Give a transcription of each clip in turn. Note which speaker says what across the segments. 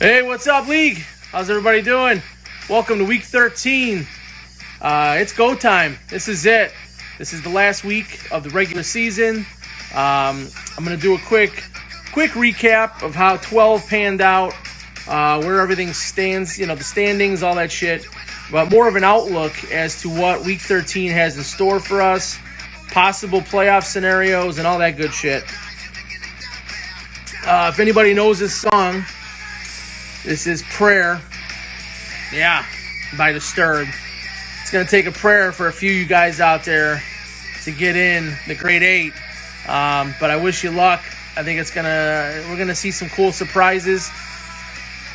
Speaker 1: Hey, what's up, League? How's everybody doing? Welcome to Week 13. It's go time. This is it. This is the last week of the regular season. I'm going to do a quick recap of how 12 panned out, where everything stands, the standings, all that shit. But more of an outlook as to what Week 13 has in store for us, possible playoff scenarios, and all that good shit. If anybody knows this song, this is Prayer. Yeah, by Disturbed. It's going to take a prayer for a few of you guys out there to get in the Great 8. But I wish you luck. I think we're going to see some cool surprises.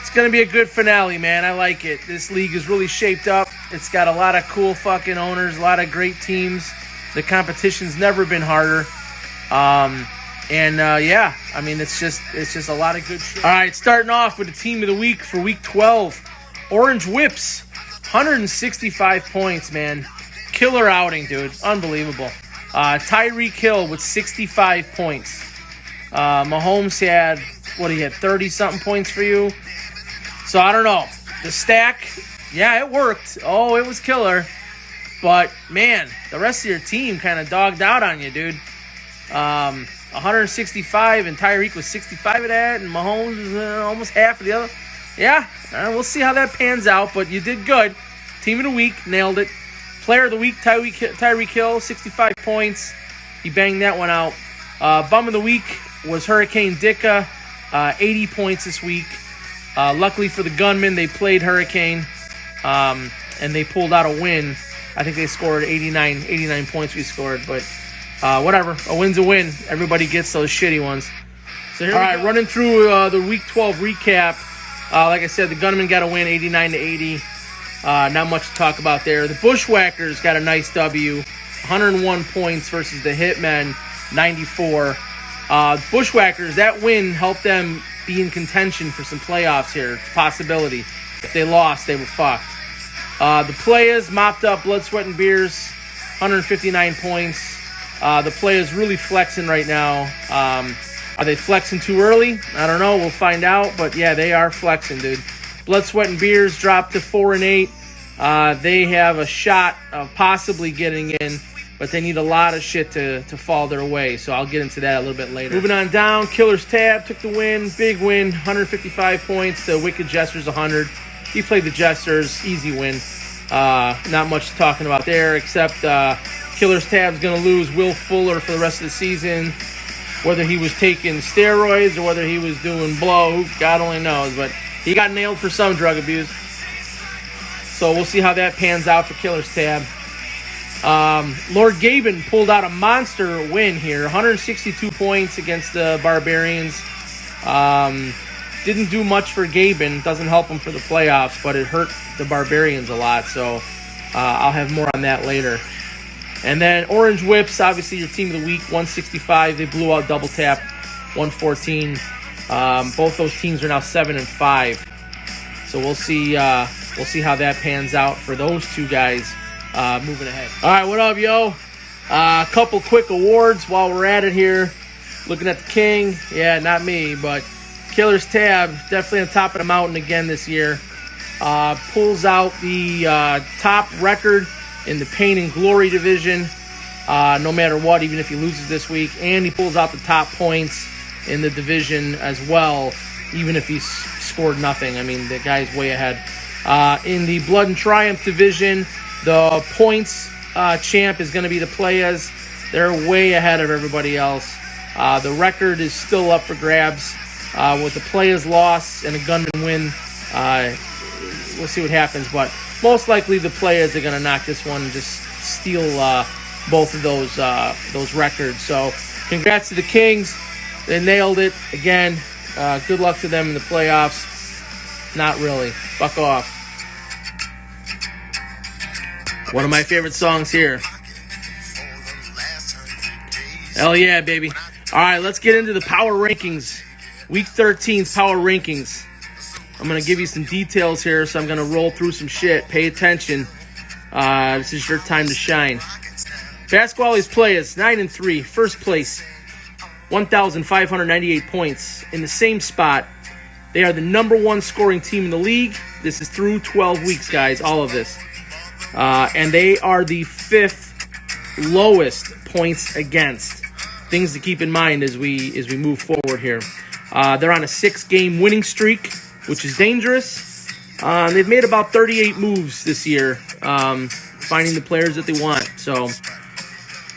Speaker 1: It's going to be a good finale, man. I like it. This league is really shaped up. It's got a lot of cool fucking owners, a lot of great teams. The competition's never been harder. It's just a lot of good shit. All right, starting off with the team of the week for Week 12. Orange Whips, 165 points, man. Killer outing, dude. Unbelievable. Tyreek Hill with 65 points. Mahomes had 30-something points for you. So, I don't know. The stack, yeah, it worked. Oh, it was killer. But, man, the rest of your team kind of dogged out on you, dude. 165, and Tyreek was 65 of that, and Mahomes was almost half of the other. Yeah, we'll see how that pans out, but you did good. Team of the week, nailed it. Player of the week, Tyreek Hill, 65 points. He banged that one out. Bum of the week was Hurricane Dicka, 80 points this week. Luckily for the Gunmen, they played Hurricane, and they pulled out a win. I think they scored 89 points we scored, but whatever. A win's a win. Everybody gets those shitty ones. So here we go. Running through the Week 12 recap. Like I said, the Gunmen got a win, 89-80. Not much to talk about there. The Bushwhackers got a nice W, 101 points versus the Hitmen, 94. Bushwhackers, that win helped them be in contention for some playoffs here. It's a possibility. If they lost, they were fucked. The Players mopped up Blood, Sweat, and Beers, 159 points. The Players really flexing right now. Are they flexing too early? I don't know. We'll find out. But, yeah, they are flexing, dude. Blood, Sweat, and Beers dropped to 4-8. They have a shot of possibly getting in, but they need a lot of shit to fall their way. So I'll get into that a little bit later. Moving on down, Killer's Tab took the win. Big win, 155 points to Wicked Jesters, 100. He played the Jesters. Easy win. Not much talking about there, except Killer's Tab's going to lose Will Fuller for the rest of the season. Whether he was taking steroids or whether he was doing blow, God only knows. But he got nailed for some drug abuse. So we'll see how that pans out for Killer's Tab. Lord Gaben pulled out a monster win here. 162 points against the Barbarians. Didn't do much for Gaben. Doesn't help him for the playoffs, but it hurt the Barbarians a lot. So I'll have more on that later. And then Orange Whips, obviously your team of the week, 165. They blew out Double Tap, 114. Both those teams are now 7-5. So we'll see how that pans out for those two guys moving ahead. All right, what up, yo? A couple quick awards while we're at it here. Looking at the King. Yeah, not me, but Killer's Tab, definitely on top of the mountain again this year. Pulls out the top record in the Pain and Glory division, no matter what, even if he loses this week. And he pulls out the top points in the division as well, even if he's scored nothing. I mean, the guy's way ahead. In the Blood and Triumph division, the points champ is going to be the Players. They're way ahead of everybody else. The record is still up for grabs. With the Players' loss and a Gunman win, we'll see what happens, but most likely the Players are going to knock this one and just steal both of those records. So congrats to the Kings. They nailed it. Again, good luck to them in the playoffs. Not really. Fuck off. One of my favorite songs here. Hell yeah, baby. All right, let's get into the power rankings. Week 13's power rankings. I'm going to give you some details here, so I'm going to roll through some shit. Pay attention. This is your time to shine. Pasquale's Players, 9-3. First place, 1,598 points. In the same spot, They are the number 1 scoring team in the league. This is through 12 weeks, guys, all of this. And they are the 5th lowest points against. Things to keep in mind as we move forward here. They're on a 6-game winning streak, which is dangerous. They've made about 38 moves this year, finding the players that they want. So,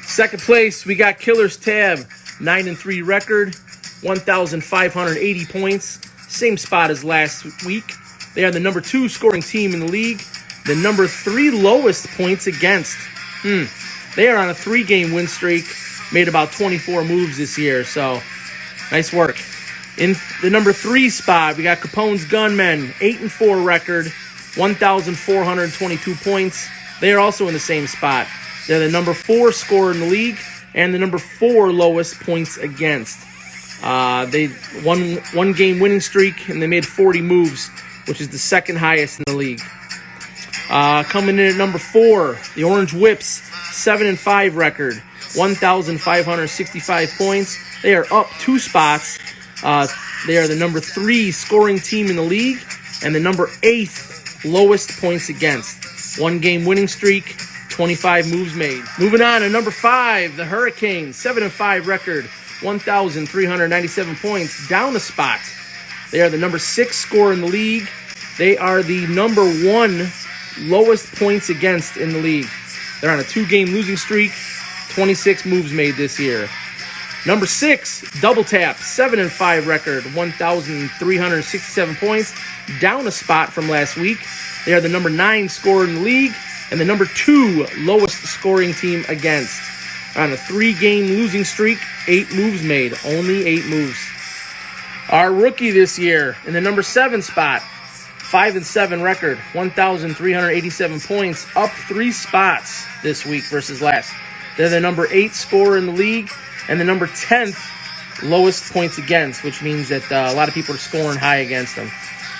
Speaker 1: second place, we got Killer's Tab, 9-3 record, 1,580 points. Same spot as last week. They are the number 2 scoring team in the league. The number 3 lowest points against. They are on a 3-game win streak. Made about 24 moves this year. So, nice work. In the number 3 spot, we got Capone's Gunmen. 8-4 record. 1,422 points. They are also in the same spot. They're the number 4 scorer in the league. And the number 4 lowest points against. They won 1-game winning streak, and they made 40 moves, which is the 2nd highest in the league. Coming in at number 4, the Orange Whips, 7-5 record, 1,565 points. They are up 2 spots. They are the number 3 scoring team in the league, and the number 8th lowest points against. 1-game winning streak, 25 moves made. Moving on to number 5, the Hurricanes, 7-5 record, 1,397 points, down a spot. They are the number 6 scorer in the league. They are the number 1 lowest points against in the league. They're on a 2-game losing streak, 26 moves made this year. Number 6, Double Tap, 7-5 record, 1,367 points, down a spot from last week. They are the number 9 scorer in the league and the number 2 lowest scoring team against. On a 3-game losing streak, 8 moves made, only 8 moves. Our rookie this year in the number 7 spot, 5-7 record, 1,387 points, up 3 spots this week versus last. They're the number 8 scorer in the league and the number 10th lowest points against, which means that a lot of people are scoring high against them.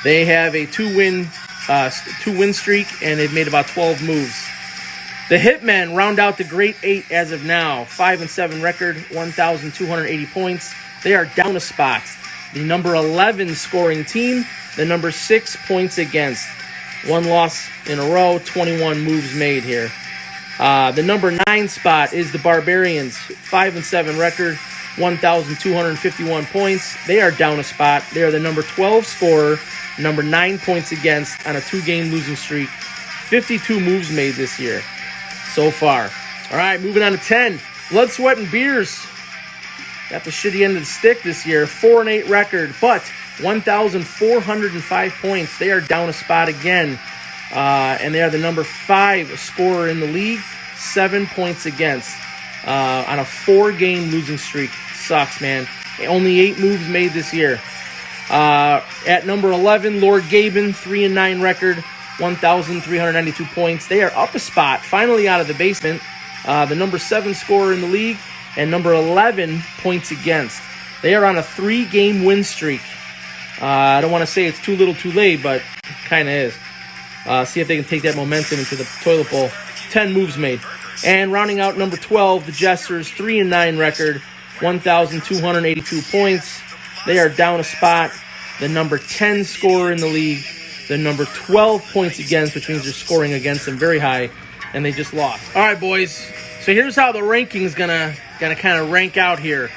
Speaker 1: They have a 2-win streak, and they've made about 12 moves. The Hitmen round out the Great 8 as of now, 5-7 record, 1,280 points. They are down a spot. The number 11 scoring team, the number 6 points against. 1 loss in a row, 21 moves made here. The number 9 spot is the Barbarians, 5-7 record, 1,251 points. They are down a spot. They are the number 12 scorer, number 9 points against on a 2-game losing streak. 52 moves made this year so far. All right, moving on to 10. Blood, Sweat, and Beers. Got the shitty end of the stick this year. 4-8 record, but 1,405 points. They are down a spot again. And they are the number 5 scorer in the league. 7 points against. On a 4-game losing streak. Sucks, man. Only 8 moves made this year. At number 11, Lord Gaben, 3-9 record, 1,392 points. They are up a spot, finally out of the basement. The number 7 scorer in the league and number 11 points against. They are on a 3-game win streak. I don't want to say it's too little too late, but kind of is. See if they can take that momentum into the toilet bowl. 10 moves made. And rounding out number 12, the Jesters, 3-9 record, 1,282 points. They are down a spot. The number 10 scorer in the league, the number 12 points against, which means they're scoring against them very high, and they just lost. All right, boys. So here's how the ranking's gonna kind of rank out here.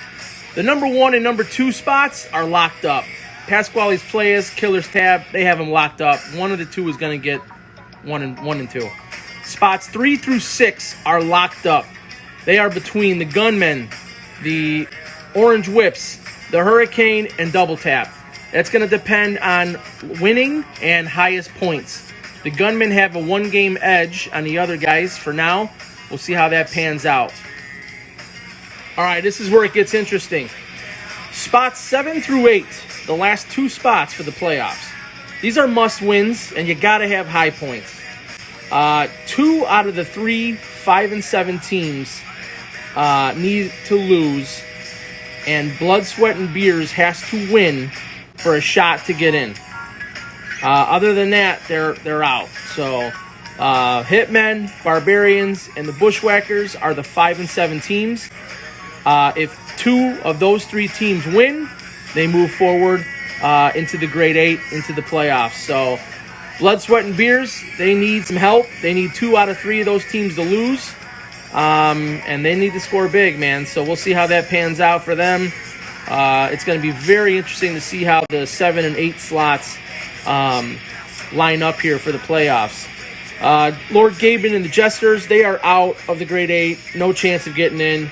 Speaker 1: The number 1 and number 2 spots are locked up. Pasquale's Players, Killer's Tab, they have them locked up. One of the two is gonna get 1 and 2. Spots 3 through 6 are locked up. They are between the Gunmen, the Orange Whips, the Hurricane, and Double Tap. That's going to depend on winning and highest points. The Gunmen have a 1-game edge on the other guys for now. We'll see how that pans out. All right, this is where it gets interesting. Spots 7 through 8, the last 2 spots for the playoffs. These are must-wins, and you got to have high points. 2 out of the 3 5-7 teams need to lose, and Blood, Sweat, and Beers has to win for a shot to get in. Other than that, they're out. So Hitmen, Barbarians, and the Bushwhackers are the 5-7 teams. If 2 of those 3 teams win, they move forward. into the grade 8, into the playoffs. So Blood, Sweat, and Beers, they need some help. They need 2 out of 3 of those teams to lose. And they need to score big, man. So we'll see how that pans out for them. It's going to be very interesting to see how the 7 and 8 slots line up here for the playoffs. Lord Gaben and the Jesters, they are out of the grade 8. No chance of getting in.